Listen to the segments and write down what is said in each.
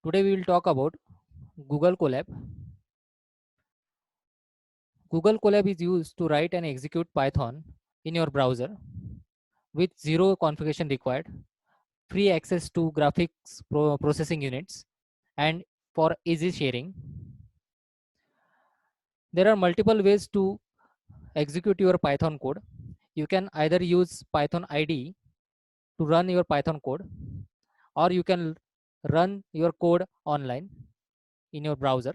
Today we will talk about Google Colab. Google Colab is used to write and execute Python in your browser with zero configuration required, free access to graphics processing units, and for easy sharing. There are multiple ways to execute your Python code. You can either use Python IDE to run your Python code, or you can run your code online in your browser.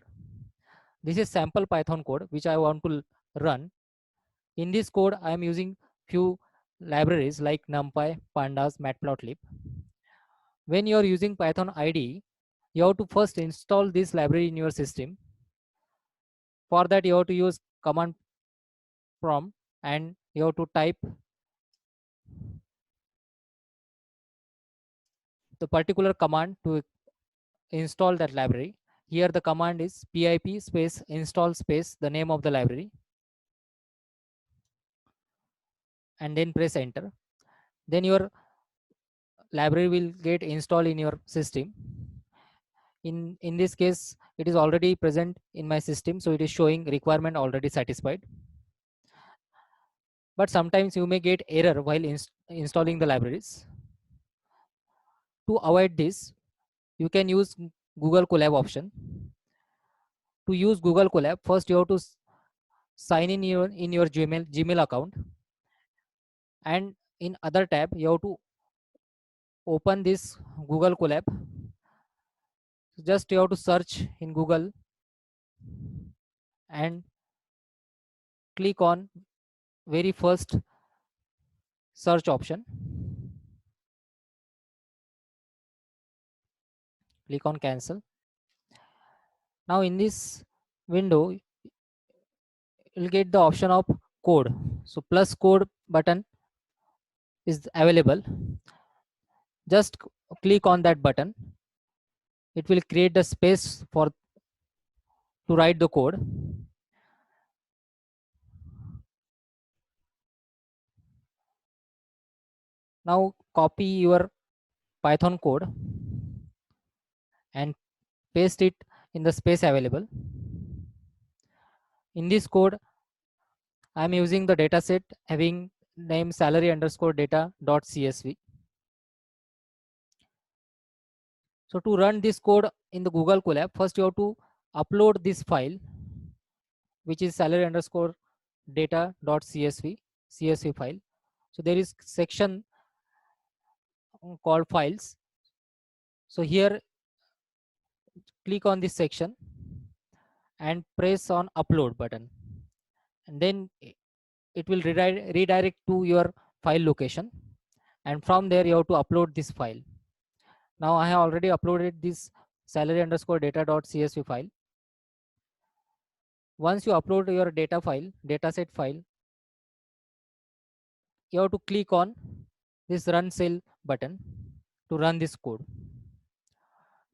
This is sample Python code which I want to run. In this code, I am using few libraries like NumPy, Pandas, Matplotlib. When you are using Python IDE, you have to first install this library in your system. For that, you have to use command prompt and you have to type the particular command to install that library. Here the command is pip space install space the name of the library, and then press enter. Then your library will get installed in your system. In this case, it is already present in my system, so it is showing requirement already satisfied. But sometimes you may get error while installing the libraries. To avoid this, you can use Google Colab option. To use Google Colab, first you have to sign in your Gmail account, and in other tab you have to open this Google Colab. Just you have to search in Google and click on very first search option. Click on cancel. Now in this window you'll get the option of code. So plus code button is available. Just click on that button. It will create the space for to write the code. Now copy your Python code and paste it in the space available. In this code, I am using the dataset having name salary underscore data dot csv. So to run this code in the Google Colab, first you have to upload this file, which is salary underscore data dot csv file. So there is section called files. So here click on this section and press on upload button, and then it will redirect to your file location, and from there you have to upload this file. Now I have already uploaded this salary underscore data dot csv file. Once you upload your dataset file, you have to click on this run cell button to run this code.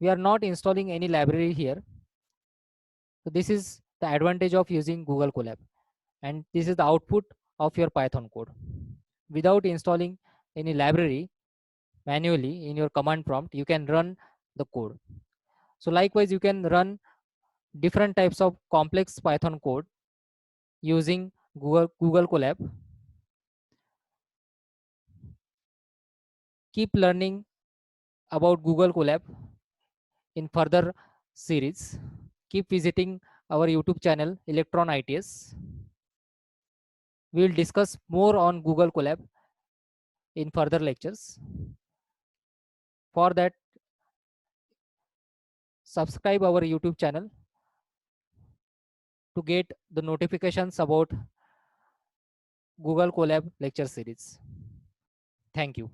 We are not installing any library here. So this is the advantage of using Google Colab, and this is the output of your Python code. Without installing any library manually in your command prompt, you can run the code. So likewise, you can run different types of complex Python code using Google Colab. Keep learning about Google Colab in further series. Keep visiting our YouTube channel Electron ITS. We will discuss more on Google Colab in further lectures. For that, subscribe our YouTube channel to get the notifications about Google Colab lecture series. Thank you.